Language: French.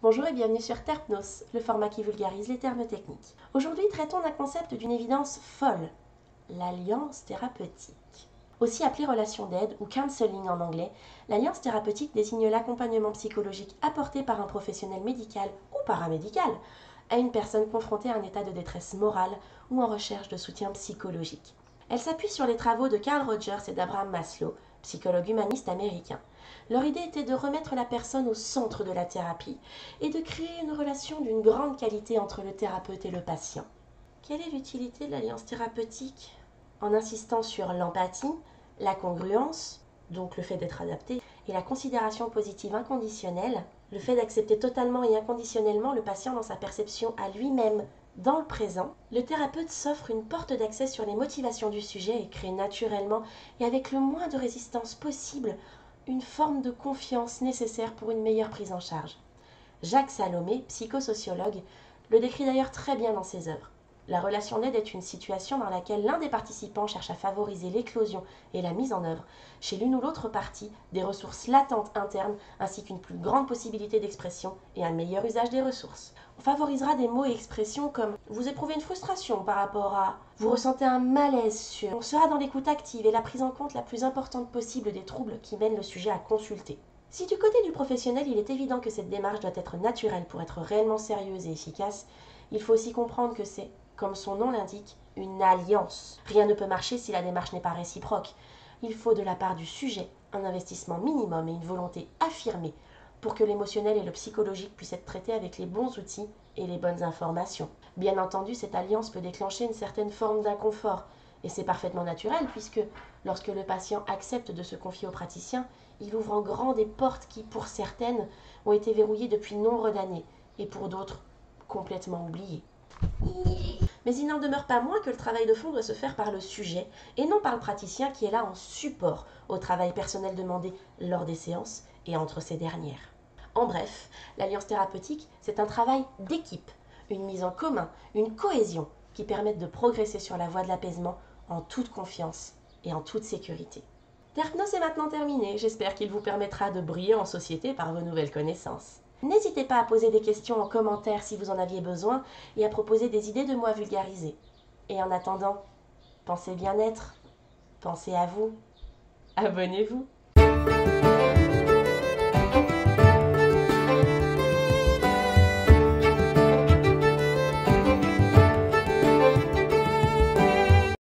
Bonjour et bienvenue sur Terpnos, le format qui vulgarise les termes techniques. Aujourd'hui, traitons d'un concept d'une évidence folle, l'alliance thérapeutique. Aussi appelée relation d'aide ou counseling en anglais, l'alliance thérapeutique désigne l'accompagnement psychologique apporté par un professionnel médical ou paramédical à une personne confrontée à un état de détresse morale ou en recherche de soutien psychologique. Elle s'appuie sur les travaux de Carl Rogers et d'Abraham Maslow, psychologues humanistes américains. Leur idée était de remettre la personne au centre de la thérapie et de créer une relation d'une grande qualité entre le thérapeute et le patient. Quelle est l'utilité de l'alliance thérapeutique? En insistant sur l'empathie, la congruence, donc le fait d'être adapté, et la considération positive inconditionnelle, le fait d'accepter totalement et inconditionnellement le patient dans sa perception à lui-même dans le présent, le thérapeute s'offre une porte d'accès sur les motivations du sujet et crée naturellement et avec le moins de résistance possible une forme de confiance nécessaire pour une meilleure prise en charge. Jacques Salomé, psychosociologue, le décrit d'ailleurs très bien dans ses œuvres. La relation d'aide est une situation dans laquelle l'un des participants cherche à favoriser l'éclosion et la mise en œuvre, chez l'une ou l'autre partie, des ressources latentes internes ainsi qu'une plus grande possibilité d'expression et un meilleur usage des ressources. On favorisera des mots et expressions comme vous éprouvez une frustration par rapport à vous ressentez un malaise sur. On sera dans l'écoute active et la prise en compte la plus importante possible des troubles qui mènent le sujet à consulter. Si du côté du professionnel, il est évident que cette démarche doit être naturelle pour être réellement sérieuse et efficace, il faut aussi comprendre que c'est, comme son nom l'indique, une alliance. Rien ne peut marcher si la démarche n'est pas réciproque. Il faut de la part du sujet un investissement minimum et une volonté affirmée pour que l'émotionnel et le psychologique puissent être traités avec les bons outils et les bonnes informations. Bien entendu, cette alliance peut déclencher une certaine forme d'inconfort, et c'est parfaitement naturel puisque lorsque le patient accepte de se confier au praticien, il ouvre en grand des portes qui, pour certaines, ont été verrouillées depuis nombre d'années, et pour d'autres, complètement oubliées. Mais il n'en demeure pas moins que le travail de fond doit se faire par le sujet et non par le praticien qui est là en support au travail personnel demandé lors des séances et entre ces dernières. En bref, l'alliance thérapeutique, c'est un travail d'équipe, une mise en commun, une cohésion qui permettent de progresser sur la voie de l'apaisement en toute confiance et en toute sécurité. Terpnos est maintenant terminé, j'espère qu'il vous permettra de briller en société par vos nouvelles connaissances. N'hésitez pas à poser des questions en commentaire si vous en aviez besoin et à proposer des idées de mots à vulgariser. Et en attendant, pensez bien-être, pensez à vous, abonnez-vous.